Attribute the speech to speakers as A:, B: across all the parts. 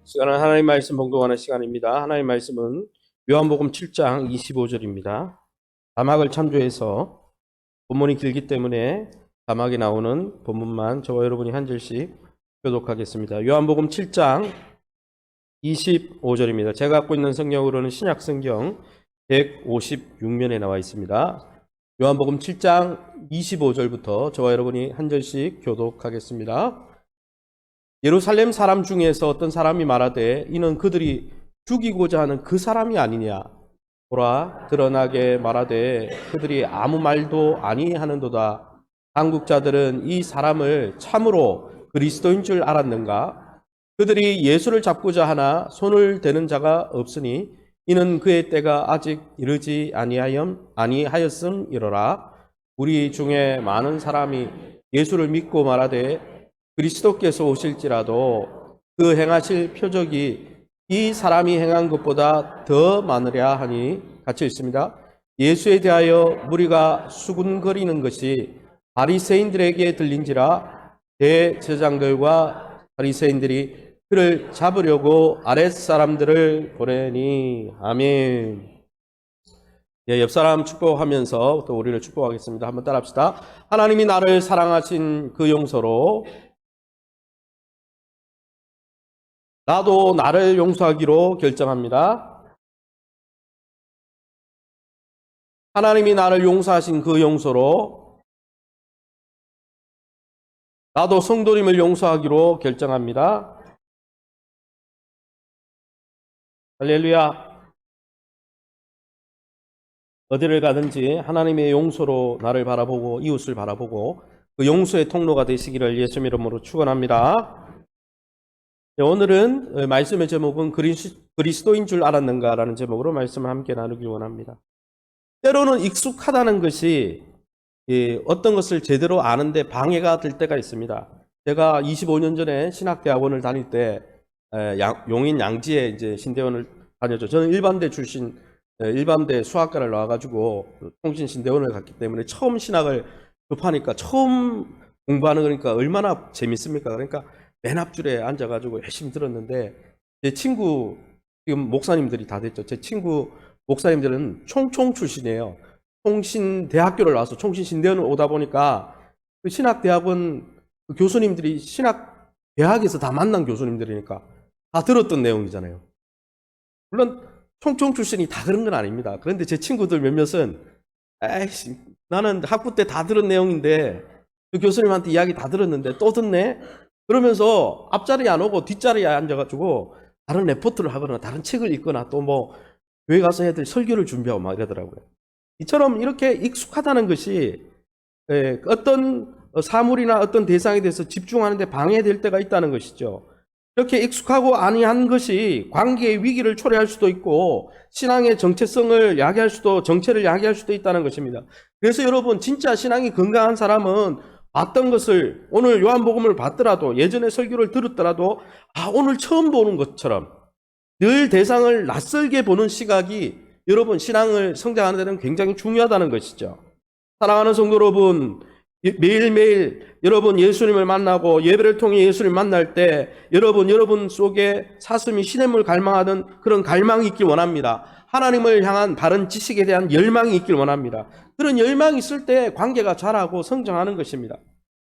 A: 시간은 하나님의 말씀 봉독하는 시간입니다. 하나님의 말씀은 요한복음 7장 25절입니다. 자막을 참조해서 본문이 길기 때문에 자막에 나오는 본문만 저와 여러분이 한 절씩 교독하겠습니다. 요한복음 7장 25절입니다. 제가 갖고 있는 성경으로는 신약성경 156면에 나와 있습니다. 요한복음 7장 25절부터 저와 여러분이 한 절씩 교독하겠습니다. 예루살렘 사람 중에서 어떤 사람이 말하되 이는 그들이 죽이고자 하는 그 사람이 아니냐. 보라 드러나게 말하되 그들이 아무 말도 아니하는도다. 당국자들은 이 사람을 참으로 그리스도인 줄 알았는가. 그들이 예수를 잡고자 하나 손을 대는 자가 없으니 이는 그의 때가 아직 이르지 아니하였음이로라. 우리 중에 많은 사람이 예수를 믿고 말하되 그리스도께서 오실지라도 그 행하실 표적이 이 사람이 행한 것보다 더 많으랴 하니 같이 있습니다. 예수에 대하여 무리가 수군거리는 것이 바리새인들에게 들린지라 대제사장들과 바리새인들이 그를 잡으려고 아랫사람들을 보내니. 아멘. 예, 옆사람 축복하면서 또 우리를 축복하겠습니다. 한번 따라합시다. 하나님이 나를 사랑하신 그 용서로 나도 나를 용서하기로 결정합니다. 하나님이 나를 용서하신 그 용서로 나도 성도님을 용서하기로 결정합니다. 할렐루야. 어디를 가든지 하나님의 용서로 나를 바라보고 이웃을 바라보고 그 용서의 통로가 되시기를 예수님 이름으로 축원합니다. 오늘은 말씀의 제목은 그리스도인 줄 알았는가라는 제목으로 말씀을 함께 나누기 원합니다. 때로는 익숙하다는 것이 어떤 것을 제대로 아는데 방해가 될 때가 있습니다. 제가 25년 전에 신학대학원을 다닐 때 용인 양지에 이제 신대원을 다녔죠. 저는 일반대 출신, 일반대 수학과를 나와가지고 통신신대원을 갔기 때문에 처음 신학을 접하니까 처음 공부하는 거니까 얼마나 재밌습니까? 그러니까 맨 앞줄에 앉아가지고 열심히 들었는데 제 친구 지금 목사님들이 다 됐죠. 제 친구 목사님들은 총총 출신이에요. 총신대학교를 나와서 총신신대원을 오다 보니까 그 신학대학원 그 교수님들이 신학대학에서 다 만난 교수님들이니까 다 들었던 내용이잖아요. 물론 총총 출신이 다 그런 건 아닙니다. 그런데 제 친구들 몇몇은 에이씨 나는 학부 때 다 들은 내용인데 그 교수님한테 이야기 다 들었는데 또 듣네? 그러면서 앞자리에 안 오고 뒷자리에 앉아가지고 다른 레포트를 하거나 다른 책을 읽거나 또 뭐 교회 가서 애들 설교를 준비하고 막 이러더라고요. 이처럼 이렇게 익숙하다는 것이 어떤 사물이나 어떤 대상에 대해서 집중하는데 방해될 때가 있다는 것이죠. 이렇게 익숙하고 아니한 것이 관계의 위기를 초래할 수도 있고 신앙의 정체성을 야기할 수도 정체를 야기할 수도 있다는 것입니다. 그래서 여러분 진짜 신앙이 건강한 사람은 봤던 것을 오늘 요한복음을 봤더라도 예전에 설교를 들었더라도 오늘 처음 보는 것처럼 늘 대상을 낯설게 보는 시각이 여러분 신앙을 성장하는 데는 굉장히 중요하다는 것이죠. 사랑하는 성도 여러분, 매일매일 여러분 예수님을 만나고 예배를 통해 예수님을 만날 때 여러분 속에 사슴이 시냇물 갈망하던 그런 갈망이 있길 원합니다. 하나님을 향한 바른 지식에 대한 열망이 있길 원합니다. 그런 열망이 있을 때 관계가 자라고 성장하는 것입니다.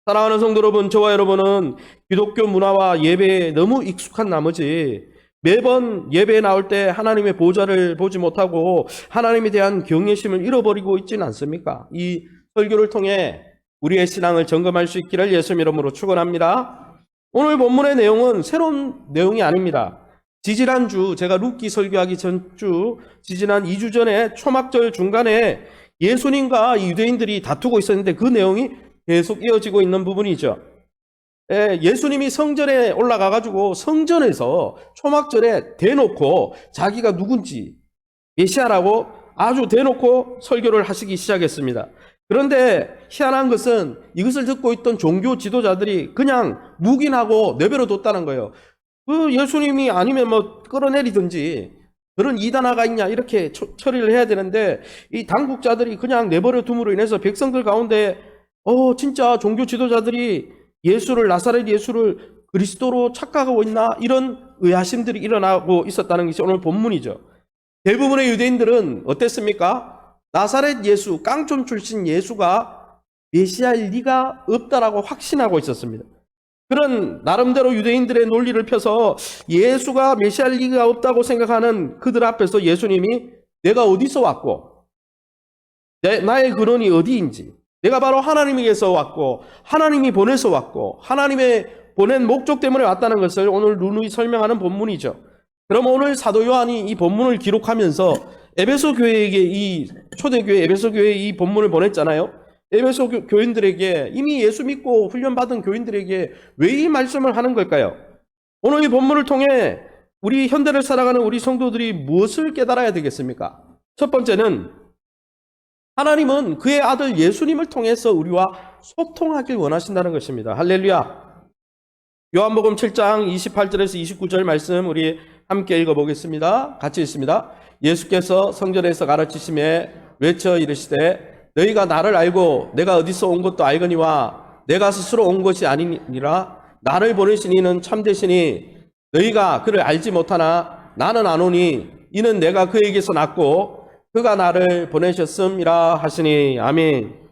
A: 사랑하는 성도 여러분, 저와 여러분은 기독교 문화와 예배에 너무 익숙한 나머지 매번 예배에 나올 때 하나님의 보좌를 보지 못하고 하나님에 대한 경외심을 잃어버리고 있지는 않습니까? 이 설교를 통해 우리의 신앙을 점검할 수 있기를 예수님 이름으로 축원합니다. 오늘 본문의 내용은 새로운 내용이 아닙니다. 지지난주 제가 룻기 설교하기 전주 지지난 2주 전에 초막절 중간에 예수님과 유대인들이 다투고 있었는데 그 내용이 계속 이어지고 있는 부분이죠. 예수님이 성전에 올라가가지고 성전에서 초막절에 대놓고 자기가 누군지 메시아라고 아주 대놓고 설교를 하시기 시작했습니다. 그런데 희한한 것은 이것을 듣고 있던 종교 지도자들이 그냥 묵인하고 내버려 뒀다는 거예요. 그 예수님이 아니면 뭐 끌어내리든지 그런 이단화가 있냐 이렇게 처리를 해야 되는데 이 당국자들이 그냥 내버려 둠으로 인해서 백성들 가운데 진짜 종교 지도자들이 예수를 나사렛 예수를 그리스도로 착각하고 있나 이런 의아심들이 일어나고 있었다는 것이 오늘 본문이죠. 대부분의 유대인들은 어땠습니까? 나사렛 예수, 깡촌 출신 예수가 메시아일 리가 없다라고 확신하고 있었습니다. 그런 나름대로 유대인들의 논리를 펴서 예수가 메시아일 리가 없다고 생각하는 그들 앞에서 예수님이 내가 어디서 왔고 나의 근원이 어디인지, 내가 바로 하나님에게서 왔고 하나님이 보내서 왔고 하나님의 보낸 목적 때문에 왔다는 것을 오늘 누누이 설명하는 본문이죠. 그럼 오늘 사도 요한이 이 본문을 기록하면서 에베소 교회에게, 이 초대교회 에베소 교회에 이 본문을 보냈잖아요. 에베소 교인들에게, 이미 예수 믿고 훈련받은 교인들에게 왜 이 말씀을 하는 걸까요? 오늘 이 본문을 통해 우리 현대를 살아가는 우리 성도들이 무엇을 깨달아야 되겠습니까? 첫 번째는 하나님은 그의 아들 예수님을 통해서 우리와 소통하길 원하신다는 것입니다. 할렐루야. 요한복음 7장 28절에서 29절 말씀 우리 함께 읽어보겠습니다. 같이 읽습니다. 예수께서 성전에서 가르치심에 외쳐 이르시되 너희가 나를 알고 내가 어디서 온 것도 알거니와 내가 스스로 온 것이 아니니라. 나를 보내신 이는 참되시니 너희가 그를 알지 못하나 나는 아노니 이는 내가 그에게서 났고 그가 나를 보내셨음이라 하시니. 아멘.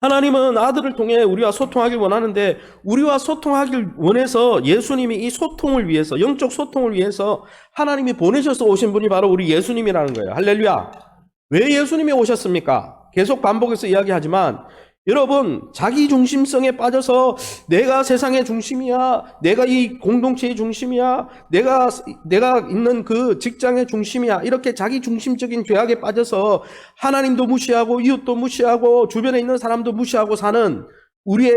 A: 하나님은 아들을 통해 우리와 소통하길 원하는데, 우리와 소통하길 원해서 예수님이 이 소통을 위해서, 영적 소통을 위해서 하나님이 보내셔서 오신 분이 바로 우리 예수님이라는 거예요. 할렐루야. 왜 예수님이 오셨습니까? 계속 반복해서 이야기하지만 여러분, 자기 중심성에 빠져서 내가 세상의 중심이야, 내가 이 공동체의 중심이야, 내가 있는 그 직장의 중심이야, 이렇게 자기 중심적인 죄악에 빠져서 하나님도 무시하고 이웃도 무시하고 주변에 있는 사람도 무시하고 사는 우리의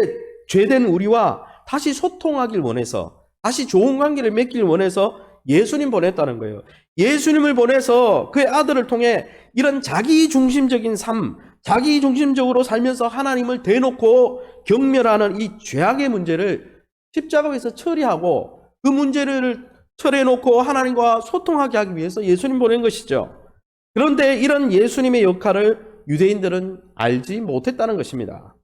A: 죄된 우리와 다시 소통하길 원해서, 다시 좋은 관계를 맺길 원해서 예수님 보냈다는 거예요. 예수님을 보내서 그의 아들을 통해 이런 자기 중심적인 삶, 자기 중심적으로 살면서 하나님을 대놓고 경멸하는 이 죄악의 문제를 십자가에서 처리하고, 그 문제를 처리해놓고 하나님과 소통하게 하기 위해서 예수님 보낸 것이죠. 그런데 이런 예수님의 역할을 유대인들은 알지 못했다는 것입니다.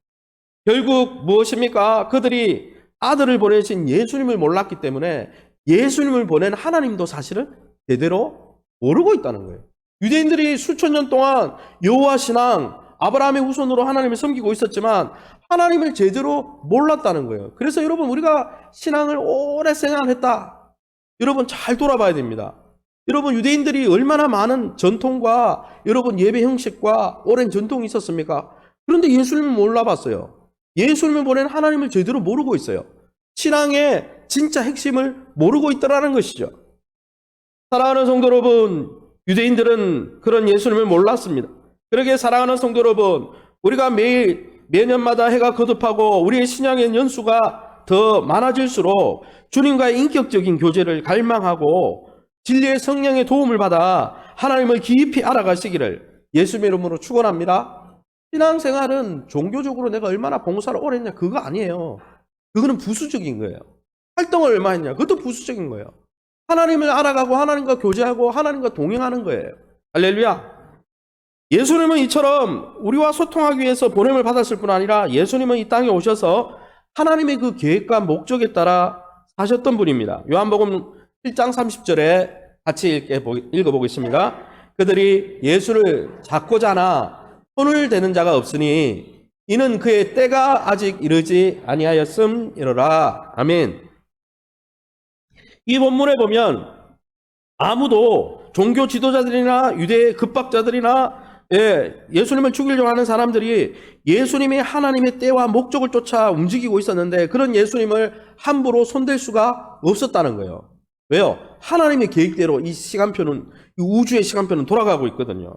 A: 결국 무엇입니까? 그들이 아들을 보내신 예수님을 몰랐기 때문에 예수님을 보낸 하나님도 사실은 제대로 모르고 있다는 거예요. 유대인들이 수천 년 동안 여호와 신앙, 아브라함의 후손으로 하나님을 섬기고 있었지만 하나님을 제대로 몰랐다는 거예요. 그래서 여러분, 우리가 신앙을 오래 생활했다, 여러분 잘 돌아봐야 됩니다. 여러분, 유대인들이 얼마나 많은 전통과 여러분 예배 형식과 오랜 전통이 있었습니까? 그런데 예수님을 몰라봤어요. 예수님을 보낸 하나님을 제대로 모르고 있어요. 신앙의 진짜 핵심을 모르고 있다는 것이죠. 사랑하는 성도 여러분, 유대인들은 그런 예수님을 몰랐습니다. 그러게 사랑하는 성도 여러분, 우리가 매년마다 해가 거듭하고 우리의 신앙의 연수가 더 많아질수록 주님과의 인격적인 교제를 갈망하고 진리의 성령의 도움을 받아 하나님을 깊이 알아가시기를 예수님의 이름으로 축원합니다. 신앙생활은 종교적으로 내가 얼마나 봉사를 오래 했냐, 그거 아니에요. 그거는 부수적인 거예요. 활동을 얼마 했냐, 그것도 부수적인 거예요. 하나님을 알아가고 하나님과 교제하고 하나님과 동행하는 거예요. 할렐루야. 예수님은 이처럼 우리와 소통하기 위해서 보냄을 받았을 뿐 아니라 예수님은 이 땅에 오셔서 하나님의 그 계획과 목적에 따라 사셨던 분입니다. 요한복음 1장 30절에 같이 읽어보겠습니다. 그들이 예수를 잡고자 하나 손을 대는 자가 없으니 이는 그의 때가 아직 이르지 아니하였음이로라. 아멘. 이 본문에 보면 아무도 종교 지도자들이나 유대 급박자들이나 예수님을 죽이려고 하는 사람들이 예수님이 하나님의 때와 목적을 쫓아 움직이고 있었는데 그런 예수님을 함부로 손댈 수가 없었다는 거예요. 왜요? 하나님의 계획대로 이 시간표는, 이 우주의 시간표는 돌아가고 있거든요.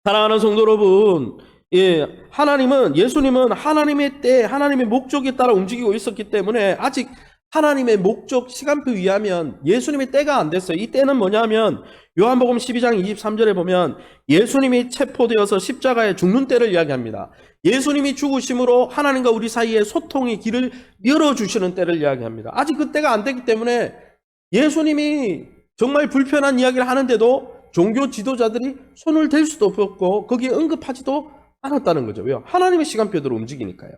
A: 사랑하는 성도 여러분, 예수님은 하나님의 때, 하나님의 목적에 따라 움직이고 있었기 때문에 아직 하나님의 목적 시간표에 의하면 예수님의 때가 안 됐어요. 이 때는 뭐냐면 요한복음 12장 23절에 보면 예수님이 체포되어서 십자가에 죽는 때를 이야기합니다. 예수님이 죽으심으로 하나님과 우리 사이에 소통의 길을 열어주시는 때를 이야기합니다. 아직 그 때가 안 됐기 때문에 예수님이 정말 불편한 이야기를 하는데도 종교 지도자들이 손을 댈 수도 없었고 거기에 언급하지도 않았다는 거죠. 왜요? 하나님의 시간표대로 움직이니까요.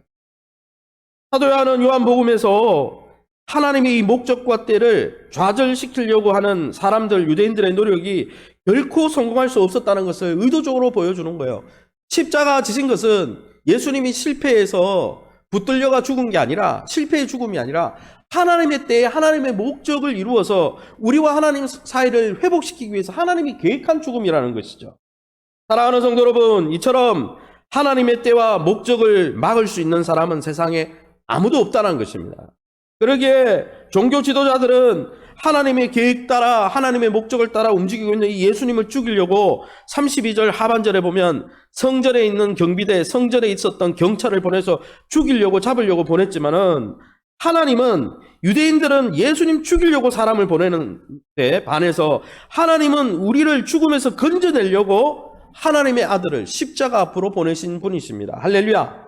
A: 사도 요한은 요한복음에서 하나님의 이 목적과 때를 좌절시키려고 하는 사람들, 유대인들의 노력이 결코 성공할 수 없었다는 것을 의도적으로 보여주는 거예요. 십자가 지신 것은 예수님이 실패해서 붙들려가 죽은 게 아니라, 실패의 죽음이 아니라 하나님의 때에 하나님의 목적을 이루어서 우리와 하나님 사이를 회복시키기 위해서 하나님이 계획한 죽음이라는 것이죠. 사랑하는 성도 여러분, 이처럼 하나님의 때와 목적을 막을 수 있는 사람은 세상에 아무도 없다는 것입니다. 그러기에 종교 지도자들은 하나님의 계획 따라 하나님의 목적을 따라 움직이고 있는 이 예수님을 죽이려고 32절 하반절에 보면 성전에 있는 경비대, 성전에 있었던 경찰을 보내서 죽이려고 잡으려고 보냈지만은 하나님은, 유대인들은 예수님 죽이려고 사람을 보내는데 반해서 하나님은 우리를 죽음에서 건져내려고 하나님의 아들을 십자가 앞으로 보내신 분이십니다. 할렐루야.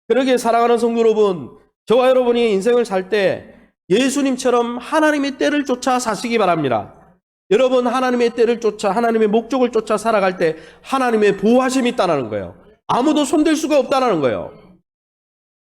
A: 그러기에 사랑하는 성도 여러분, 저와 여러분이 인생을 살 때 예수님처럼 하나님의 때를 쫓아 사시기 바랍니다. 여러분, 하나님의 때를 쫓아 하나님의 목적을 쫓아 살아갈 때 하나님의 보호하심이 있다는 거예요. 아무도 손댈 수가 없다는 거예요.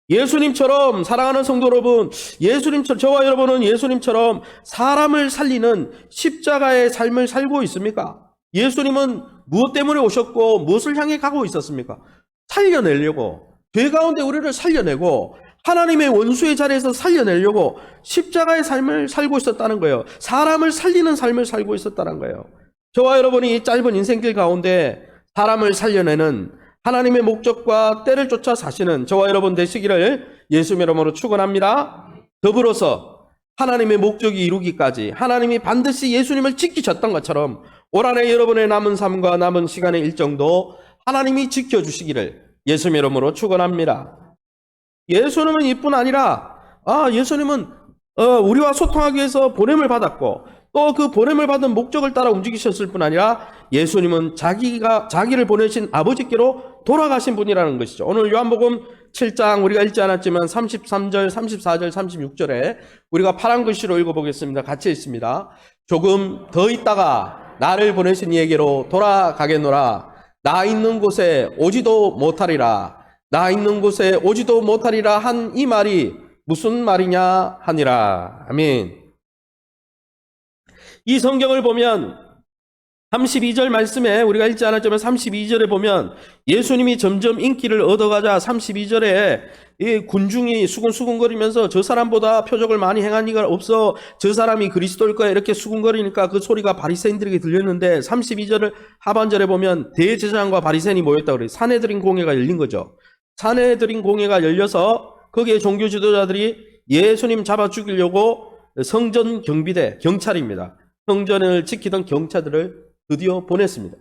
A: 예수님처럼, 사랑하는 성도 여러분, 예수님처럼, 저와 여러분은 예수님처럼 사람을 살리는 십자가의 삶을 살고 있습니까? 예수님은 무엇 때문에 오셨고 무엇을 향해 가고 있었습니까? 살려내려고, 죄 가운데 우리를 살려내고 하나님의 원수의 자리에서 살려내려고 십자가의 삶을 살고 있었다는 거예요. 사람을 살리는 삶을 살고 있었다는 거예요. 저와 여러분이 이 짧은 인생길 가운데 사람을 살려내는 하나님의 목적과 때를 쫓아 사시는 저와 여러분 되시기를 예수의 이름으로 축원합니다. 더불어서 하나님의 목적이 이루기까지 하나님이 반드시 예수님을 지키셨던 것처럼 올 한해 여러분의 남은 삶과 남은 시간의 일정도 하나님이 지켜주시기를 예수의 이름으로 축원합니다. 예수님은 이뿐 아니라 예수님은 우리와 소통하기 위해서 보냄을 받았고 또 그 보냄을 받은 목적을 따라 움직이셨을 뿐 아니라 예수님은 자기를 보내신 아버지께로 돌아가신 분이라는 것이죠. 오늘 요한복음 7장 우리가 읽지 않았지만 33절, 34절, 36절에 우리가 파란 글씨로 읽어보겠습니다. 같이 읽습니다. 조금 더 있다가 나를 보내신 이에게로 돌아가겠노라. 나 있는 곳에 오지도 못하리라. 나 있는 곳에 오지도 못하리라 한 이 말이 무슨 말이냐 하니라. 아멘. 이 성경을 보면 32절 말씀에 우리가 읽지 않았지만 32절에 보면 예수님이 점점 인기를 얻어가자 32절에 이 군중이 수군수군거리면서 저 사람보다 표적을 많이 행한 이가 없어, 저 사람이 그리스도일 거야, 이렇게 수군거리니까 그 소리가 바리새인들에게 들렸는데 32절 하반절에 보면 대제사장과 바리새인이 모였다고 그래요. 산헤드린 공회가 열린 거죠. 산헤드린 공회가 열려서 거기에 종교 지도자들이 예수님 잡아 죽이려고 성전 경비대, 경찰입니다. 성전을 지키던 경찰들을 드디어 보냈습니다.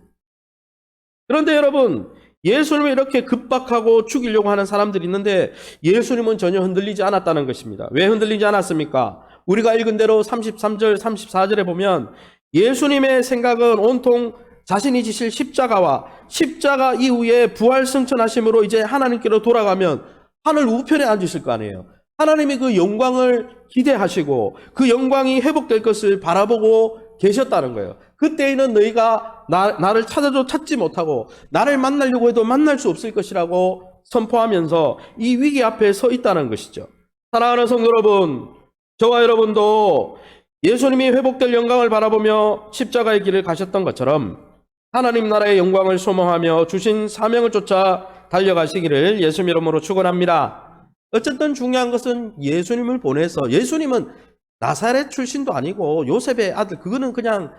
A: 그런데 여러분, 예수님을 이렇게 급박하고 죽이려고 하는 사람들이 있는데 예수님은 전혀 흔들리지 않았다는 것입니다. 왜 흔들리지 않았습니까? 우리가 읽은 대로 33절, 34절에 보면 예수님의 생각은 온통 자신이 지실 십자가와 십자가 이후에 부활 승천하심으로 이제 하나님께로 돌아가면 하늘 우편에 앉으실 거 아니에요. 하나님이 그 영광을 기대하시고 그 영광이 회복될 것을 바라보고 계셨다는 거예요. 그때에는 너희가 나를 찾아도 찾지 못하고 나를 만나려고 해도 만날 수 없을 것이라고 선포하면서 이 위기 앞에 서 있다는 것이죠. 사랑하는 성도 여러분, 저와 여러분도 예수님이 회복될 영광을 바라보며 십자가의 길을 가셨던 것처럼 하나님 나라의 영광을 소망하며 주신 사명을 쫓아 달려가시기를 예수님 이름으로 축원합니다. 어쨌든 중요한 것은 예수님을 보내서, 예수님은 나사렛 출신도 아니고 요셉의 아들, 그거는 그냥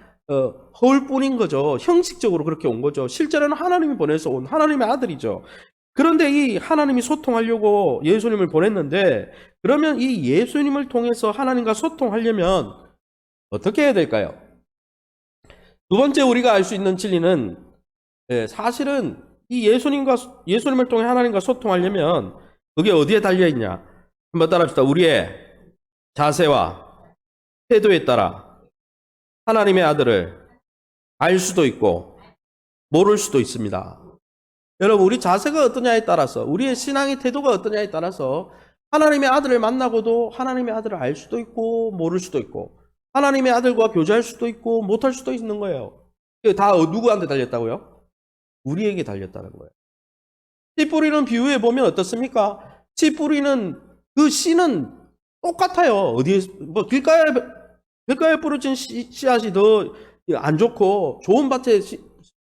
A: 허울뿐인 거죠. 형식적으로 그렇게 온 거죠. 실제로는 하나님이 보내서 온 하나님의 아들이죠. 그런데 이 하나님이 소통하려고 예수님을 보냈는데, 그러면 이 예수님을 통해서 하나님과 소통하려면 어떻게 해야 될까요? 두 번째 우리가 알 수 있는 진리는 사실은 이 예수님을 통해 하나님과 소통하려면 그게 어디에 달려있냐? 한번 따라합시다. 우리의 자세와 태도에 따라 하나님의 아들을 알 수도 있고 모를 수도 있습니다. 여러분, 우리 자세가 어떠냐에 따라서, 우리의 신앙의 태도가 어떠냐에 따라서 하나님의 아들을 만나고도 하나님의 아들을 알 수도 있고 모를 수도 있고, 하나님의 아들과 교제할 수도 있고 못할 수도 있는 거예요. 다 누구한테 달렸다고요? 우리에게 달렸다는 거예요. 씨 뿌리는 비유에 보면 어떻습니까? 씨 뿌리는 그 씨는 똑같아요. 어디에 뭐 길가에 뿌려진 씨앗이 더 안 좋고 좋은 밭에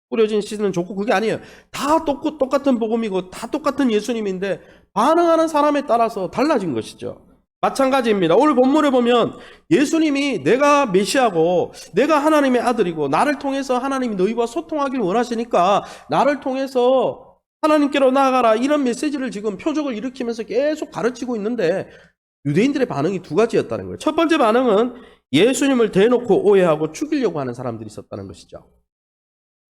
A: 뿌려진 씨는 좋고 그게 아니에요. 다 똑같은 복음이고 다 똑같은 예수님인데 반응하는 사람에 따라서 달라진 것이죠. 마찬가지입니다. 오늘 본문에 보면 예수님이 내가 메시아고 내가 하나님의 아들이고 나를 통해서 하나님이 너희와 소통하길 원하시니까 나를 통해서 하나님께로 나아가라, 이런 메시지를 지금 표적을 일으키면서 계속 가르치고 있는데 유대인들의 반응이 두 가지였다는 거예요. 첫 번째 반응은 예수님을 대놓고 오해하고 죽이려고 하는 사람들이 있었다는 것이죠.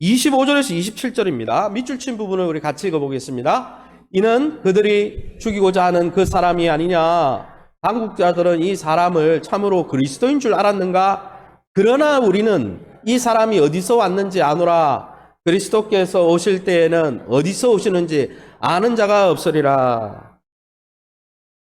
A: 25절에서 27절입니다. 밑줄 친 부분을 우리 같이 읽어보겠습니다. 이는 그들이 죽이고자 하는 그 사람이 아니냐. 당국자들은 이 사람을 참으로 그리스도인 줄 알았는가? 그러나 우리는 이 사람이 어디서 왔는지 아노라. 그리스도께서 오실 때에는 어디서 오시는지 아는 자가 없으리라.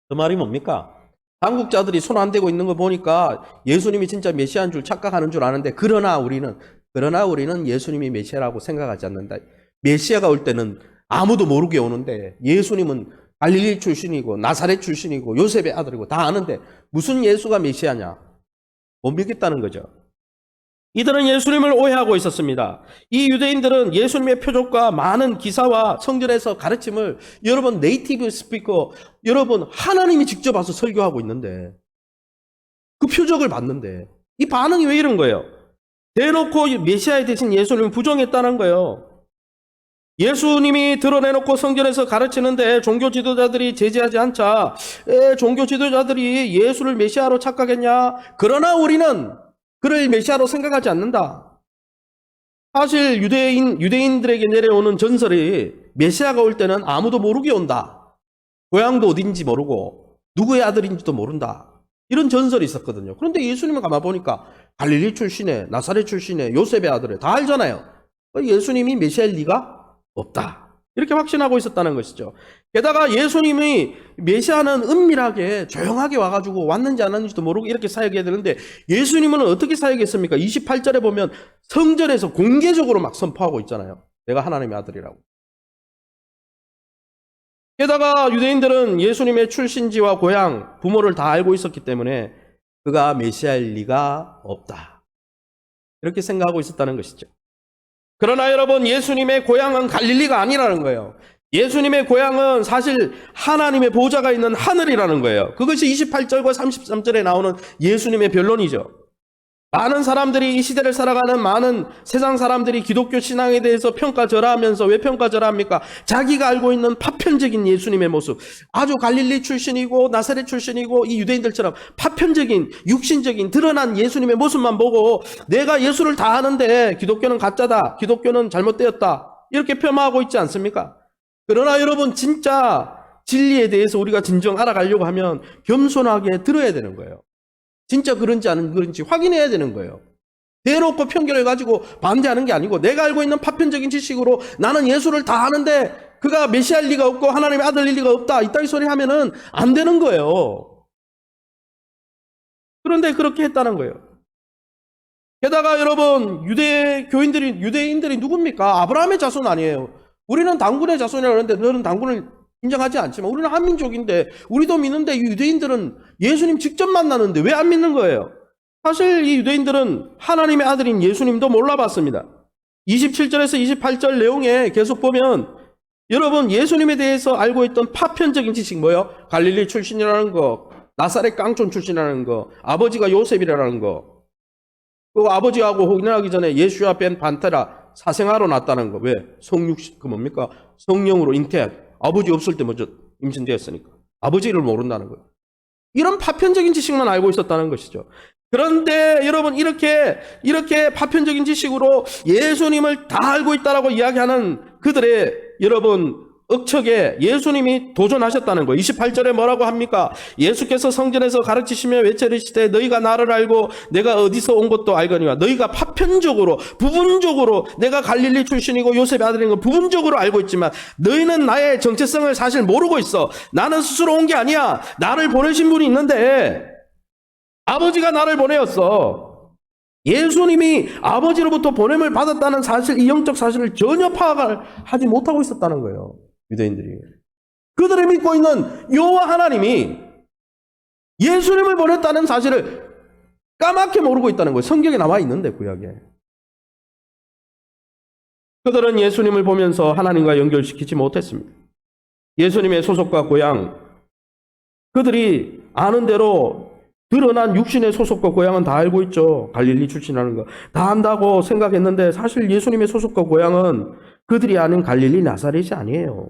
A: 그 말이 뭡니까? 당국자들이 손 안 대고 있는 거 보니까 예수님이 진짜 메시아인 줄 착각하는 줄 아는데 그러나 우리는 예수님이 메시아라고 생각하지 않는다. 메시아가 올 때는 아무도 모르게 오는데 예수님은 갈릴리 출신이고 나사렛 출신이고 요셉의 아들이고 다 아는데 무슨 예수가 메시아냐? 못 믿겠다는 거죠. 이들은 예수님을 오해하고 있었습니다. 이 유대인들은 예수님의 표적과 많은 기사와 성전에서 가르침을 여러분 네이티브 스피커, 여러분 하나님이 직접 와서 설교하고 있는데 그 표적을 봤는데 이 반응이 왜 이런 거예요? 대놓고 메시아에 대신 예수님을 부정했다는 거예요. 예수님이 드러내놓고 성전에서 가르치는데 종교 지도자들이 제지하지 않자 종교 지도자들이 예수를 메시아로 착각했냐? 그러나 우리는 그를 메시아로 생각하지 않는다. 사실 유대인들에게 내려오는 전설이 메시아가 올 때는 아무도 모르게 온다. 고향도 어딘지 모르고 누구의 아들인지도 모른다. 이런 전설이 있었거든요. 그런데 예수님을 가만 보니까 갈릴리 출신의 나사렛 출신의 요셉의 아들에 다 알잖아요. 예수님이 메시아일 리가 없다. 이렇게 확신하고 있었다는 것이죠. 게다가 예수님이 메시아는 은밀하게 조용하게 와가지고 왔는지 안 왔는지도 모르고 이렇게 사역해야 되는데 예수님은 어떻게 사역했습니까? 28절에 보면 성전에서 공개적으로 막 선포하고 있잖아요. 내가 하나님의 아들이라고. 게다가 유대인들은 예수님의 출신지와 고향, 부모를 다 알고 있었기 때문에 그가 메시아일 리가 없다. 이렇게 생각하고 있었다는 것이죠. 그러나 여러분, 예수님의 고향은 갈릴리가 아니라는 거예요. 예수님의 고향은 사실 하나님의 보좌가 있는 하늘이라는 거예요. 그것이 28절과 33절에 나오는 예수님의 변론이죠. 많은 사람들이 이 시대를 살아가는 많은 세상 사람들이 기독교 신앙에 대해서 평가절하하면서 왜 평가절하합니까? 자기가 알고 있는 파편적인 예수님의 모습, 아주 갈릴리 출신이고 나사렛 출신이고 이 유대인들처럼 파편적인 육신적인 드러난 예수님의 모습만 보고 내가 예수를 다 아는데 기독교는 가짜다, 기독교는 잘못되었다, 이렇게 폄하하고 있지 않습니까? 그러나 여러분, 진짜 진리에 대해서 우리가 진정 알아가려고 하면 겸손하게 들어야 되는 거예요. 진짜 그런지 안 그런지 확인해야 되는 거예요. 대놓고 편견을 가지고 반대하는 게 아니고 내가 알고 있는 파편적인 지식으로 나는 예수를 다 아는데 그가 메시아일 리가 없고 하나님의 아들일 리가 없다, 이따위 소리 하면은 안 되는 거예요. 그런데 그렇게 했다는 거예요. 게다가 여러분, 유대인들이 누굽니까? 아브라함의 자손 아니에요. 우리는 당군의 자손이라고 하는데 너는 당군을 인정하지 않지만 우리는 한민족인데 우리도 믿는데 이 유대인들은 예수님 직접 만나는데 왜 안 믿는 거예요? 사실 이 유대인들은 하나님의 아들인 예수님도 몰라봤습니다. 27절에서 28절 내용에 계속 보면 여러분, 예수님에 대해서 알고 있던 파편적인 지식 뭐예요? 갈릴리 출신이라는 거, 나사렛 깡촌 출신이라는 거, 아버지가 요셉이라는 거, 그 아버지하고 혼인하기 전에 예수야 벤 반테라 사생아로 낳았다는 거. 왜? 그 뭡니까? 성령으로 잉태한, 아버지 없을 때 먼저 임신되었으니까 아버지를 모른다는 거예요. 이런 파편적인 지식만 알고 있었다는 것이죠. 그런데 여러분, 이렇게 파편적인 지식으로 예수님을 다 알고 있다라고 이야기하는 그들의 여러분 억척에 예수님이 도전하셨다는 거예요. 28절에 뭐라고 합니까? 예수께서 성전에서 가르치시며 외치시되 너희가 나를 알고 내가 어디서 온 것도 알거니와. 너희가 파편적으로, 부분적으로 내가 갈릴리 출신이고 요셉의 아들인 걸 부분적으로 알고 있지만 너희는 나의 정체성을 사실 모르고 있어. 나는 스스로 온 게 아니야. 나를 보내신 분이 있는데 아버지가 나를 보내었어. 예수님이 아버지로부터 보냄을 받았다는 사실, 이 영적 사실을 전혀 파악을 하지 못하고 있었다는 거예요. 유대인들이. 그들이 믿고 있는 여호와 하나님이 예수님을 보냈다는 사실을 까맣게 모르고 있다는 거예요. 성경에 나와 있는데, 구약에. 그들은 예수님을 보면서 하나님과 연결시키지 못했습니다. 예수님의 소속과 고향, 그들이 아는 대로 드러난 육신의 소속과 고향은 다 알고 있죠. 갈릴리 출신이라는 거. 다 안다고 생각했는데 사실 예수님의 소속과 고향은 그들이 아는 갈릴리 나사렛이 아니에요.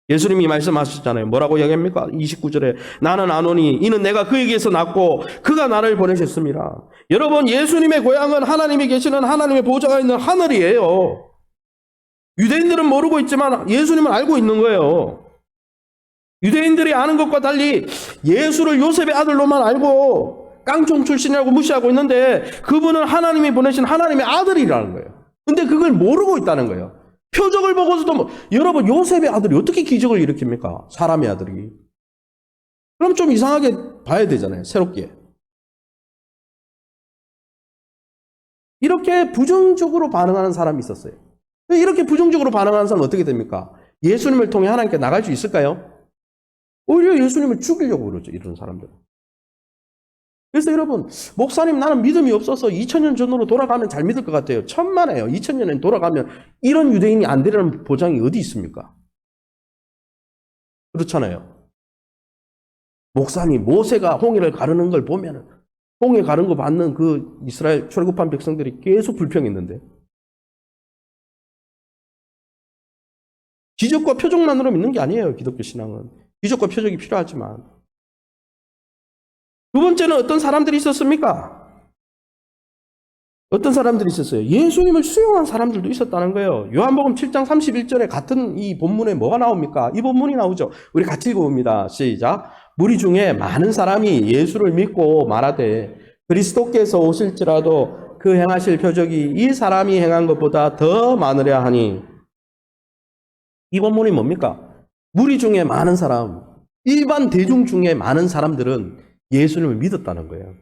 A: 예수님이 말씀하셨잖아요. 뭐라고 얘기합니까? 29절에 나는 아노니 이는 내가 그에게서 낳고 그가 나를 보내셨습니다. 여러분, 예수님의 고향은 하나님이 계시는 하나님의 보좌가 있는 하늘이에요. 유대인들은 모르고 있지만 예수님은 알고 있는 거예요. 유대인들이 아는 것과 달리 예수를 요셉의 아들로만 알고 깡총 출신이라고 무시하고 있는데 그분은 하나님이 보내신 하나님의 아들이라는 거예요. 근데 그걸 모르고 있다는 거예요. 표적을 보고서도 여러분, 요셉의 아들이 어떻게 기적을 일으킵니까? 사람의 아들이. 그럼 좀 이상하게 봐야 되잖아요. 새롭게. 이렇게 부정적으로 반응하는 사람이 있었어요. 이렇게 부정적으로 반응하는 사람은 어떻게 됩니까? 예수님을 통해 하나님께 나갈 수 있을까요? 오히려 예수님을 죽이려고 그러죠, 이런 사람들은. 그래서 여러분, 목사님 나는 믿음이 없어서 2000년 전으로 돌아가면 잘 믿을 것 같아요. 천만에요. 2000년에 돌아가면 이런 유대인이 안 되라는 보장이 어디 있습니까? 그렇잖아요. 목사님, 모세가 홍해를 가르는 걸 보면 홍해 가른 거 받는 그 이스라엘 출애굽한 백성들이 계속 불평했는데 기적과 표적만으로 믿는 게 아니에요, 기독교 신앙은. 기적과 표적이 필요하지만. 두 번째는 어떤 사람들이 있었습니까? 어떤 사람들이 있었어요? 예수님을 수용한 사람들도 있었다는 거예요. 요한복음 7장 31절에 같은 이 본문에 뭐가 나옵니까? 이 본문이 나오죠. 우리 같이 읽어봅니다. 시작. 무리 중에 많은 사람이 예수를 믿고 말하되 그리스도께서 오실지라도 그 행하실 표적이 이 사람이 행한 것보다 더 많으려 하니. 이 본문이 뭡니까? 무리 중에 많은 사람, 일반 대중 중에 많은 사람들은 예수님을 믿었다는 거예요.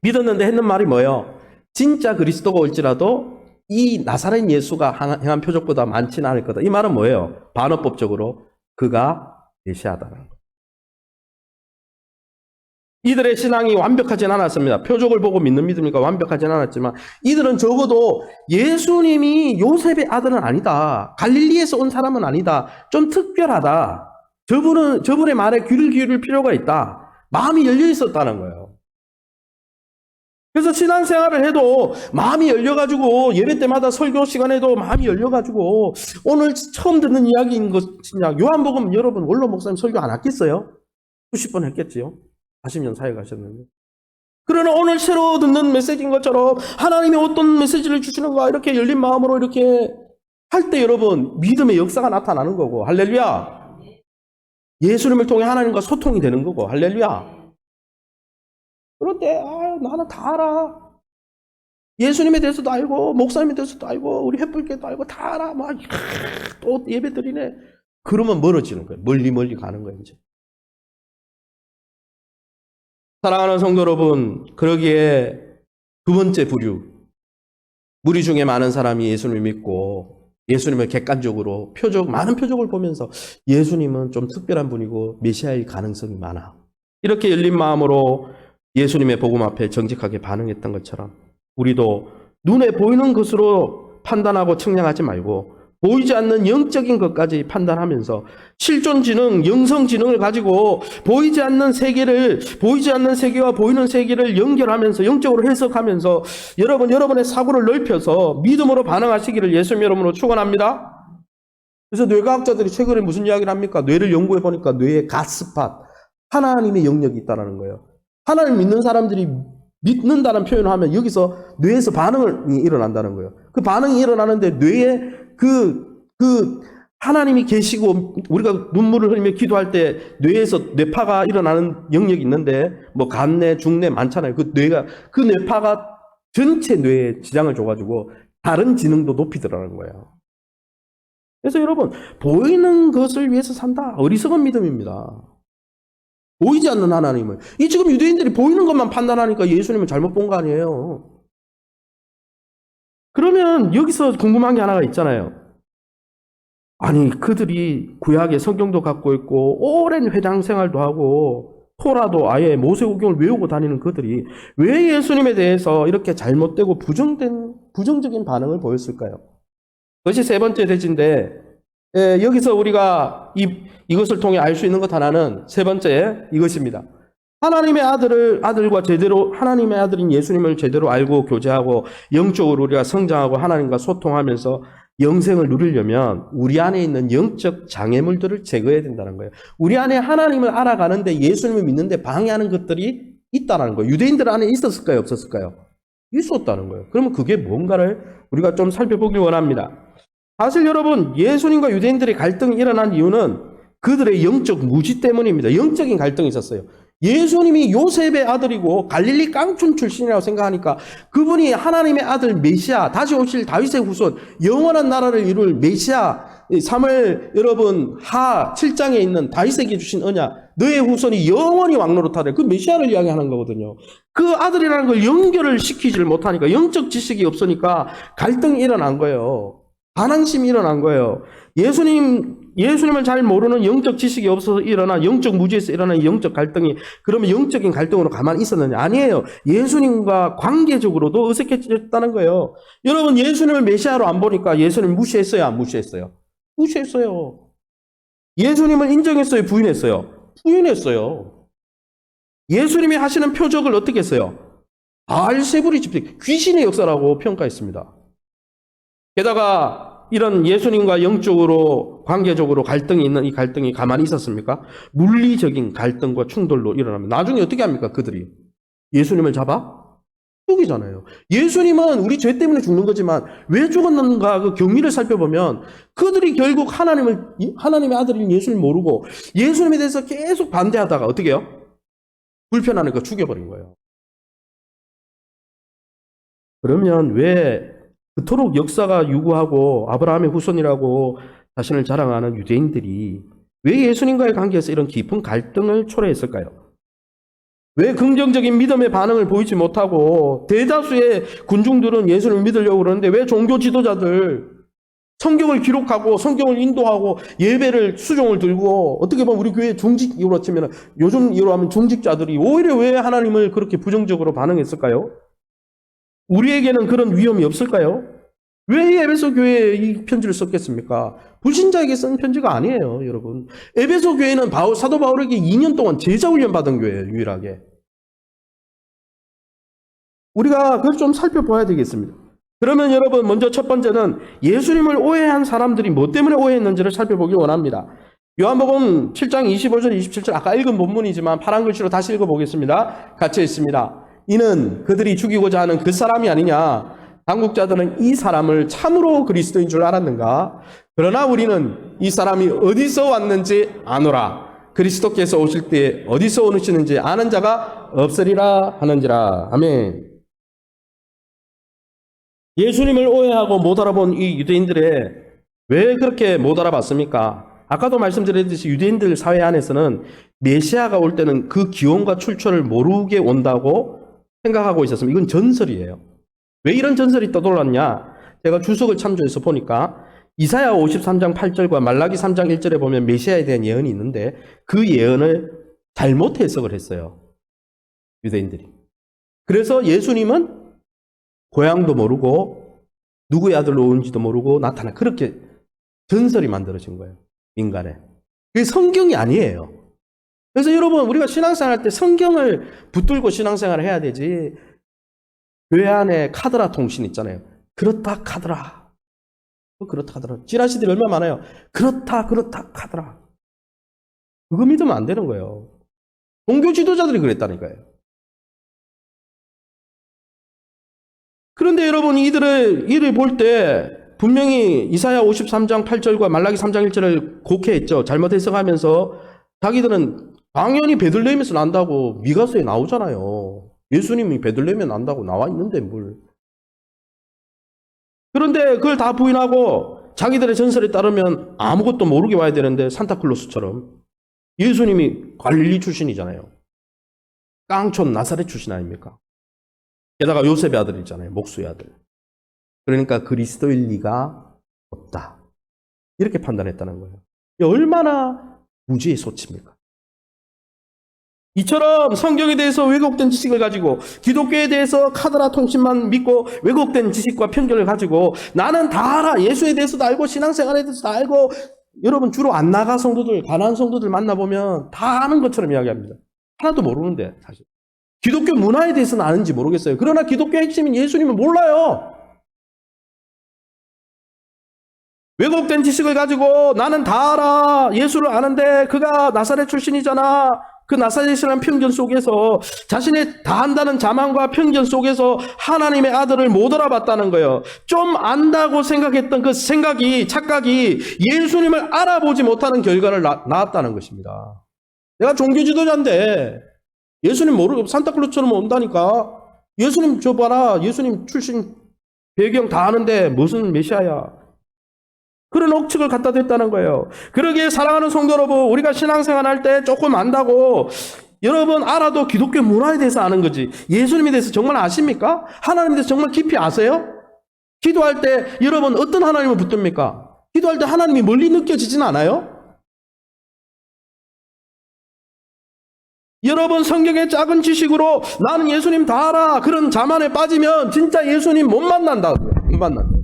A: 믿었는데 했는 말이 뭐예요? 진짜 그리스도가 올지라도 이 나사렛 예수가 행한 표적보다 많지는 않을 거다. 이 말은 뭐예요? 반어법적으로 그가 메시아다는 거예요. 이들의 신앙이 완벽하진 않았습니다. 표적을 보고 믿는 믿음이니까 완벽하진 않았지만 이들은 적어도 예수님이 요셉의 아들은 아니다. 갈릴리에서 온 사람은 아니다. 좀 특별하다. 저분의 말에 귀를 기울일 필요가 있다. 마음이 열려 있었다는 거예요. 그래서 신앙생활을 해도 마음이 열려가지고 예배 때마다 설교 시간에도 마음이 열려가지고 오늘 처음 듣는 이야기인 것이냐. 요한복음 여러분 원로 목사님 설교 안 했겠어요? 수십 번 했겠지요. 40년 사회 가셨는데. 그러나 오늘 새로 듣는 메시지인 것처럼 하나님이 어떤 메시지를 주시는가 이렇게 열린 마음으로 이렇게 할 때 여러분 믿음의 역사가 나타나는 거고 할렐루야. 예수님을 통해 하나님과 소통이 되는 거고 할렐루야. 그런데 나는 다 알아. 예수님에 대해서도 알고 목사님에 대해서도 알고 우리 횃불교도 알고 다 알아. 막 또 예배 드리네. 그러면 멀어지는 거예요. 멀리 가는 거예요. 이제. 사랑하는 성도 여러분, 그러기에 두 번째 부류, 무리 중에 많은 사람이 예수님을 믿고 예수님을 객관적으로 많은 표적을 보면서 예수님은 좀 특별한 분이고 메시아일 가능성이 많아. 이렇게 열린 마음으로 예수님의 복음 앞에 정직하게 반응했던 것처럼 우리도 눈에 보이는 것으로 판단하고 측량하지 말고 보이지 않는 영적인 것까지 판단하면서 실존지능, 영성지능을 가지고 보이지 않는 세계와 보이는 세계를 연결하면서 영적으로 해석하면서 여러분의 사고를 넓혀서 믿음으로 반응하시기를 예수님 이름으로 축원합니다. 그래서 뇌과학자들이 최근에 무슨 이야기를 합니까? 뇌를 연구해 보니까 뇌에 갓스팟, 하나님의 영역이 있다는 거예요. 하나님 믿는 사람들이 믿는다는 표현을 하면 여기서 뇌에서 반응이 일어난다는 거예요. 그 반응이 일어나는데 뇌에 하나님이 계시고 우리가 눈물을 흘리며 기도할 때 뇌에서 뇌파가 일어나는 영역이 있는데 뭐 간뇌, 중뇌 많잖아요. 그 뇌파가 전체 뇌에 지장을 줘가지고 다른 지능도 높이더라는 거예요. 그래서 여러분 보이는 것을 위해서 산다. 어리석은 믿음입니다. 보이지 않는 하나님을. 이 지금 유대인들이 보이는 것만 판단하니까 예수님을 잘못 본 거 아니에요. 그러면 여기서 궁금한 게 하나가 있잖아요. 아니 그들이 구약의 성경도 갖고 있고 오랜 회당 생활도 하고 토라도 아예 모세오경을 외우고 다니는 그들이 왜 예수님에 대해서 이렇게 잘못되고 부정적인 반응을 보였을까요? 그것이 세 번째 대지인데, 여기서 우리가 이것을 통해 알 수 있는 것 하나는 세 번째 이것입니다. 하나님의 하나님의 아들인 예수님을 제대로 알고 교제하고 영적으로 우리가 성장하고 하나님과 소통하면서 영생을 누리려면 우리 안에 있는 영적 장애물들을 제거해야 된다는 거예요. 우리 안에 하나님을 알아가는데 예수님을 믿는데 방해하는 것들이 있다는 거예요. 유대인들 안에 있었을까요? 없었을까요? 있었다는 거예요. 그러면 그게 뭔가를 우리가 좀 살펴보길 원합니다. 사실 여러분, 예수님과 유대인들의 갈등이 일어난 이유는 그들의 영적 무지 때문입니다. 영적인 갈등이 있었어요. 예수님이 요셉의 아들이고 갈릴리 깡촌 출신이라고 생각하니까 그분이 하나님의 아들 메시아, 다시 오실 다윗의 후손, 영원한 나라를 이룰 메시아, 사무엘 여러분 하 7장에 있는 다윗에게 주신 언약, 너의 후손이 영원히 왕노릇하되, 그 메시아를 이야기하는 거거든요. 그 아들이라는 걸 연결을 시키지를 못하니까, 영적 지식이 없으니까 갈등이 일어난 거예요. 반항심이 일어난 거예요. 예수님을 잘 모르는 영적 지식이 없어서 일어나 영적 무지에서 일어난 영적 갈등이, 그러면 영적인 갈등으로 가만히 있었느냐? 아니에요. 예수님과 관계적으로도 어색해졌다는 거예요. 여러분, 예수님을 메시아로 안 보니까 예수님 무시했어요? 안 무시했어요? 무시했어요. 예수님을 인정했어요? 부인했어요? 부인했어요. 예수님이 하시는 표적을 어떻게 했어요? 알세부리 집회, 귀신의 역사라고 평가했습니다. 게다가 이런 예수님과 영적으로 관계적으로 갈등이 있는 이 갈등이 가만히 있었습니까? 물리적인 갈등과 충돌로 일어나면 나중에 어떻게 합니까? 그들이 예수님을 잡아 죽이잖아요. 예수님은 우리 죄 때문에 죽는 거지만 왜 죽었는가 그 경위를 살펴보면 그들이 결국 하나님의 아들인 예수를 모르고 예수님에 대해서 계속 반대하다가 어떻게 해요? 불편하니까 죽여버린 거예요. 그러면 왜 그토록 역사가 유구하고 아브라함의 후손이라고 자신을 자랑하는 유대인들이 왜 예수님과의 관계에서 이런 깊은 갈등을 초래했을까요? 왜 긍정적인 믿음의 반응을 보이지 못하고 대다수의 군중들은 예수님을 믿으려고 그러는데 왜 종교 지도자들 성경을 기록하고 성경을 인도하고 예배를 수종을 들고 어떻게 보면 우리 교회 중직으로 치면 요즘 이로 하면 중직자들이 오히려 왜 하나님을 그렇게 부정적으로 반응했을까요? 우리에게는 그런 위험이 없을까요? 왜 이 에베소 교회에 이 편지를 썼겠습니까? 불신자에게 쓴 편지가 아니에요, 여러분. 에베소 교회는 사도 바울에게 2년 동안 제자훈련 받은 교회예요, 유일하게. 우리가 그걸 좀 살펴봐야 되겠습니다. 그러면 여러분, 먼저 첫 번째는 예수님을 오해한 사람들이 뭐 때문에 오해했는지를 살펴보기 원합니다. 요한복음 7장 25절, 27절, 아까 읽은 본문이지만 파란 글씨로 다시 읽어보겠습니다. 같이 있습니다. 이는 그들이 죽이고자 하는 그 사람이 아니냐. 당국자들은 이 사람을 참으로 그리스도인 줄 알았는가? 그러나 우리는 이 사람이 어디서 왔는지 아노라. 그리스도께서 오실 때 어디서 오시는지 아는 자가 없으리라 하는지라. 아멘. 예수님을 오해하고 못 알아본 이 유대인들의 왜 그렇게 못 알아봤습니까? 아까도 말씀드렸듯이 유대인들 사회 안에서는 메시아가 올 때는 그 기원과 출처를 모르게 온다고 생각하고 있었습니다. 이건 전설이에요. 왜 이런 전설이 떠돌았냐? 제가 주석을 참조해서 보니까 이사야 53장 8절과 말라기 3장 1절에 보면 메시아에 대한 예언이 있는데 그 예언을 잘못 해석을 했어요. 유대인들이. 그래서 예수님은 고향도 모르고 누구의 아들로 온지도 모르고 그렇게 전설이 만들어진 거예요. 인간에. 그게 성경이 아니에요. 그래서 여러분, 우리가 신앙생활 할 때 성경을 붙들고 신앙생활을 해야 되지. 교회 안에 카드라 통신 있잖아요. 그렇다 카드라. 그렇다 카드라. 지라시들이 얼마나 많아요. 그렇다 카드라. 그거 믿으면 안 되는 거예요. 종교 지도자들이 그랬다니까요. 그런데 여러분, 이를 볼 때 분명히 이사야 53장 8절과 말라기 3장 1절을 곡해했죠. 잘못 해석하면서 자기들은 당연히 베들레헴에서 난다고 미가서에 나오잖아요. 예수님이 베들레헴에 난다고 나와 있는데 뭘. 그런데 그걸 다 부인하고 자기들의 전설에 따르면 아무것도 모르게 와야 되는데 산타클로스처럼 예수님이 갈릴리 출신이잖아요. 깡촌 나사렛 출신 아닙니까? 게다가 요셉의 아들이잖아요. 목수의 아들. 그러니까 그리스도일 리가 없다. 이렇게 판단했다는 거예요. 얼마나 무지의 소치입니까? 이처럼 성경에 대해서 왜곡된 지식을 가지고 기독교에 대해서 카더라 통신만 믿고 왜곡된 지식과 편견을 가지고 나는 다 알아. 예수에 대해서도 알고 신앙생활에 대해서도 알고 여러분 주로 안 나가 성도들, 가난한 성도들 만나보면 다 아는 것처럼 이야기합니다. 하나도 모르는데 사실. 기독교 문화에 대해서는 아는지 모르겠어요. 그러나 기독교의 핵심인 예수님은 몰라요. 왜곡된 지식을 가지고 나는 다 알아. 예수를 아는데 그가 나사렛 출신이잖아. 그 나사렛이라는 편견 속에서 자신이 다 안다는 자만과 편견 속에서 하나님의 아들을 못 알아봤다는 거예요. 좀 안다고 생각했던 그 생각이, 착각이 예수님을 알아보지 못하는 결과를 낳았다는 것입니다. 내가 종교 지도자인데 예수님 모르고 산타클로스처럼 온다니까. 예수님 저 봐라. 예수님 출신 배경 다 아는데 무슨 메시아야. 그런 억측을 갖다 댔다는 거예요. 그러기에 사랑하는 성도 여러분, 우리가 신앙생활 할 때 조금 안다고 여러분 알아도 기독교 문화에 대해서 아는 거지. 예수님에 대해서 정말 아십니까? 하나님에 대해서 정말 깊이 아세요? 기도할 때 여러분 어떤 하나님을 붙듭니까? 기도할 때 하나님이 멀리 느껴지진 않아요? 여러분 성경의 작은 지식으로 나는 예수님 다 알아. 그런 자만에 빠지면 진짜 예수님 못 만난다고요. 못 만난다.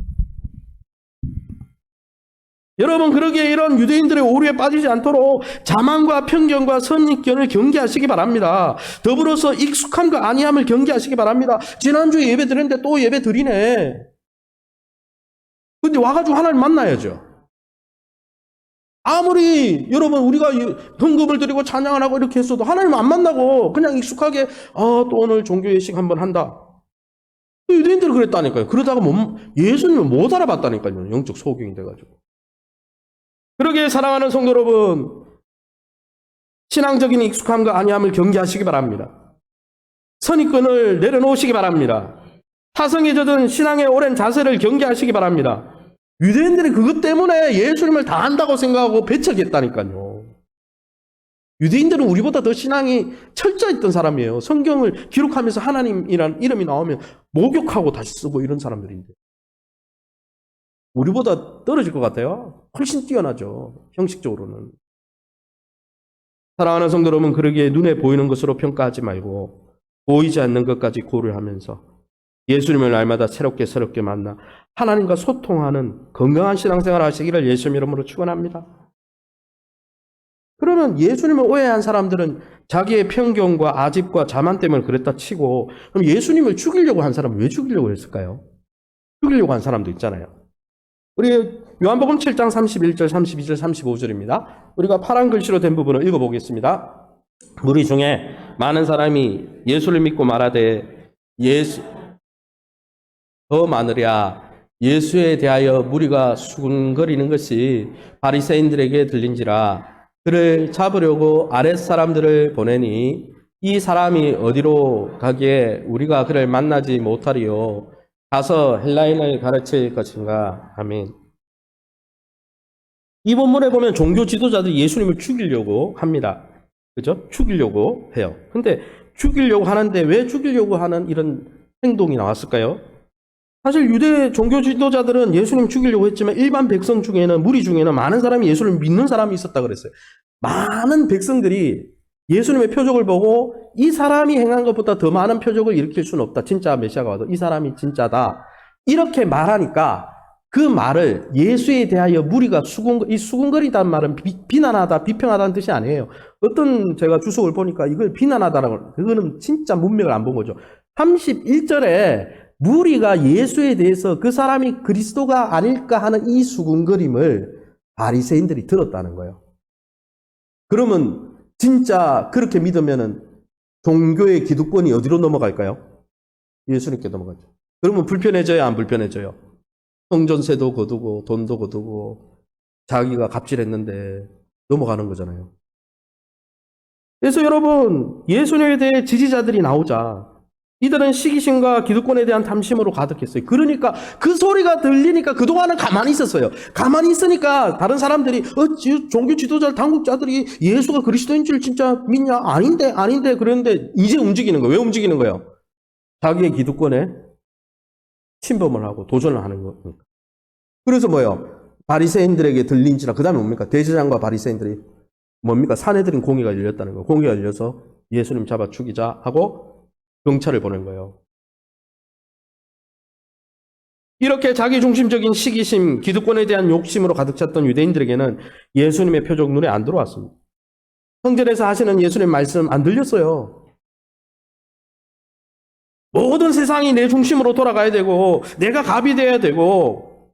A: 여러분 그러기에 이런 유대인들의 오류에 빠지지 않도록 자만과 편견과 선입견을 경계하시기 바랍니다. 더불어서 익숙함과 아니함을 경계하시기 바랍니다. 지난주에 예배 드렸는데 또 예배 드리네. 근데 와가지고 하나님 만나야죠. 아무리 여러분 우리가 헌금을 드리고 찬양을 하고 이렇게 했어도 하나님 안 만나고 그냥 익숙하게 또 오늘 종교 예식 한번 한다. 유대인들은 그랬다니까요. 그러다가 예수님을 못 알아봤다니까요. 영적 소경이 돼가지고. 그러기에 사랑하는 성도 여러분, 신앙적인 익숙함과 아니함을 경계하시기 바랍니다. 선입견을 내려놓으시기 바랍니다. 타성에 젖은 신앙의 오랜 자세를 경계하시기 바랍니다. 유대인들이 그것 때문에 예수님을 다 안다고 생각하고 배척했다니까요. 유대인들은 우리보다 더 신앙이 철저했던 사람이에요. 성경을 기록하면서 하나님이라는 이름이 나오면 목욕하고 다시 쓰고 이런 사람들인데. 우리보다 떨어질 것 같아요. 훨씬 뛰어나죠. 형식적으로는. 사랑하는 성도 여러분, 그러기에 눈에 보이는 것으로 평가하지 말고 보이지 않는 것까지 고려하면서 예수님을 날마다 새롭게 만나 하나님과 소통하는 건강한 신앙생활을 하시기를 예수님 이름으로 축원합니다. 그러면 예수님을 오해한 사람들은 자기의 편견과 아집과 자만 때문에 그랬다 치고 그럼 예수님을 죽이려고 한 사람은 왜 죽이려고 했을까요? 죽이려고 한 사람도 있잖아요. 우리 요한복음 7장 31절, 32절, 35절입니다. 우리가 파란 글씨로 된 부분을 읽어보겠습니다. 무리 중에 많은 사람이 예수를 믿고 말하되 더 많으랴. 예수에 대하여 무리가 수군거리는 것이 바리새인들에게 들린지라. 그를 잡으려고 아랫사람들을 보내니 이 사람이 어디로 가기에 우리가 그를 만나지 못하리요. 가서 헬라인을 가르칠 것인가. 아멘. 이 본문에 보면 종교 지도자들이 예수님을 죽이려고 합니다. 그죠? 죽이려고 해요. 근데 죽이려고 하는데 왜 죽이려고 하는 이런 행동이 나왔을까요? 사실 유대 종교 지도자들은 예수님 죽이려고 했지만 일반 백성 중에는 무리 중에는 많은 사람이 예수를 믿는 사람이 있었다 그랬어요. 많은 백성들이 예수님의 표적을 보고 이 사람이 행한 것보다 더 많은 표적을 일으킬 수는 없다. 진짜 메시아가 와도 이 사람이 진짜다. 이렇게 말하니까 그 말을 예수에 대하여 무리가 이 수군거리다는 말은 비난하다, 비평하다는 뜻이 아니에요. 어떤 제가 주석을 보니까 이걸 비난하다라고, 그거는 진짜 문맥을 안 본 거죠. 31절에 무리가 예수에 대해서 그 사람이 그리스도가 아닐까 하는 이 수군거림을 바리새인들이 들었다는 거예요. 그러면 진짜 그렇게 믿으면은 종교의 기득권이 어디로 넘어갈까요? 예수님께 넘어가죠. 그러면 불편해져요, 안 불편해져요? 성전세도 거두고 돈도 거두고 자기가 갑질했는데 넘어가는 거잖아요. 그래서 여러분, 예수님에 대해 지지자들이 나오자 이들은 시기심과 기득권에 대한 탐심으로 가득했어요. 그러니까 그 소리가 들리니까 그동안은 가만히 있었어요. 가만히 있으니까 다른 사람들이 종교 지도자 당국자들이 예수가 그리스도인 줄 진짜 믿냐? 아닌데 그랬는데 이제 움직이는 거예요. 왜 움직이는 거예요? 자기의 기득권에 침범을 하고 도전을 하는 겁니다. 그래서 뭐예요? 바리새인들에게 들린지라 그 다음에 뭡니까? 대제사장과 바리새인들이 뭡니까? 사내들인 공의가 열렸다는 거예요. 공의가 열려서 예수님 잡아 죽이자 하고 경찰을 보낸 거예요. 이렇게 자기중심적인 시기심, 기득권에 대한 욕심으로 가득 찼던 유대인들에게는 예수님의 표적 눈에 안 들어왔습니다. 성전에서 하시는 예수님 말씀 안 들렸어요. 모든 세상이 내 중심으로 돌아가야 되고 내가 갑이 돼야 되고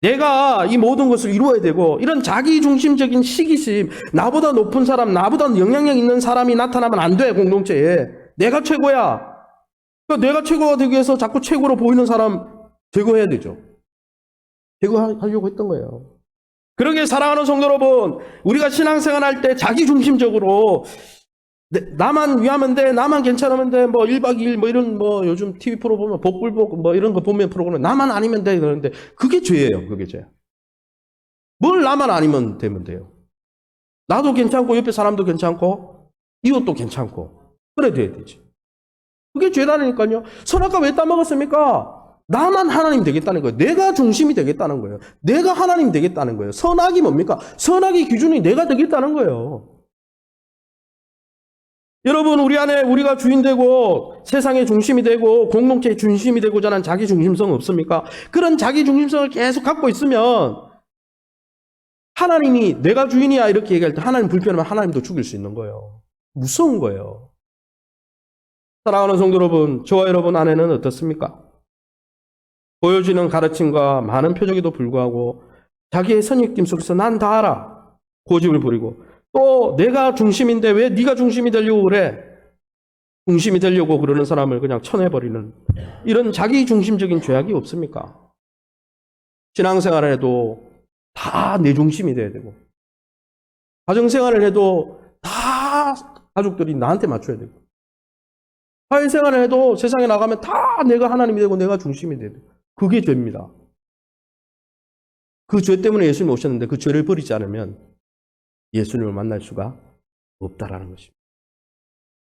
A: 내가 이 모든 것을 이루어야 되고 이런 자기중심적인 시기심, 나보다 높은 사람, 나보다 영향력 있는 사람이 나타나면 안 돼. 공동체에 내가 최고야. 그러니까 내가 최고가 되기 위해서 자꾸 최고로 보이는 사람 제거해야 되죠. 제거하려고 했던 거예요. 그러게 사랑하는 성도 여러분, 우리가 신앙생활 할 때 자기중심적으로 나만 위하면 돼, 나만 괜찮으면 돼, 뭐 1박 2일 뭐 이런 뭐 요즘 TV 프로 보면 복불복 뭐 이런 거 보면 프로그램 나만 아니면 돼 그러는데 그게 죄예요. 그게 죄. 뭘 나만 아니면 되면 돼요. 나도 괜찮고 옆에 사람도 괜찮고 이웃도 괜찮고 그래 돼야 되지. 그게 죄다니까요. 선악과 왜 따먹었습니까? 나만 하나님 되겠다는 거예요. 내가 중심이 되겠다는 거예요. 내가 하나님 되겠다는 거예요. 선악이 뭡니까? 선악의 기준이 내가 되겠다는 거예요. 여러분, 우리 안에 우리가 주인 되고 세상의 중심이 되고 공동체의 중심이 되고자 하는 자기 중심성 없습니까? 그런 자기 중심성을 계속 갖고 있으면 하나님이 내가 주인이야 이렇게 얘기할 때 하나님 불편하면 하나님도 죽일 수 있는 거예요. 무서운 거예요. 사랑하는 성도 여러분, 저와 여러분 안에는 어떻습니까? 보여지는 가르침과 많은 표적에도 불구하고 자기의 선입견 속에서 난 다 알아. 고집을 부리고 또 내가 중심인데 왜 네가 중심이 되려고 그래? 중심이 되려고 그러는 사람을 그냥 쳐내버리는 이런 자기 중심적인 죄악이 없습니까? 신앙생활을 해도 다 내 중심이 돼야 되고 가정생활을 해도 다 가족들이 나한테 맞춰야 되고 사회생활을 해도 세상에 나가면 다 내가 하나님이 되고 내가 중심이 돼야 되고 그게 죄입니다. 그 죄 때문에 예수님이 오셨는데 그 죄를 버리지 않으면 예수님을 만날 수가 없다라는 것입니다.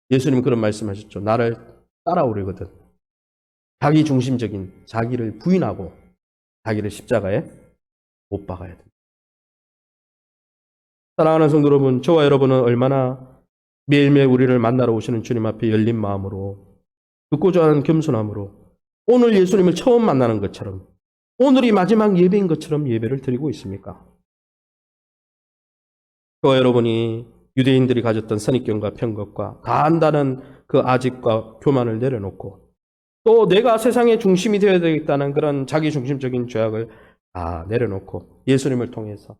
A: 예수님은 그런 말씀하셨죠. 나를 따라오려거든 자기 중심적인 자기를 부인하고 자기를 십자가에 못 박아야 됩니다. 사랑하는 성도 여러분, 저와 여러분은 얼마나 매일매일 우리를 만나러 오시는 주님 앞에 열린 마음으로 듣고자 하는 겸손함으로 오늘 예수님을 처음 만나는 것처럼 오늘이 마지막 예배인 것처럼 예배를 드리고 있습니까? 저와 여러분이 유대인들이 가졌던 선입견과 편견과 다 안다는 그 아집과 교만을 내려놓고 또 내가 세상의 중심이 되어야 되겠다는 그런 자기중심적인 죄악을 다 내려놓고 예수님을 통해서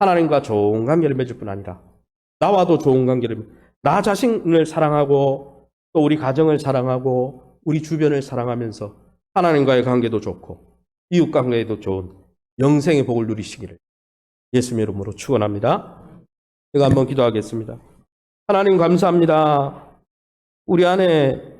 A: 하나님과 좋은 관계를 맺을 뿐 아니라 나와도 좋은 관계를 나 자신을 사랑하고 또 우리 가정을 사랑하고 우리 주변을 사랑하면서 하나님과의 관계도 좋고 이웃 관계에도 좋은 영생의 복을 누리시기를 예수님의 이름으로 축원합니다. 제가 한번 기도하겠습니다. 하나님 감사합니다. 우리 안에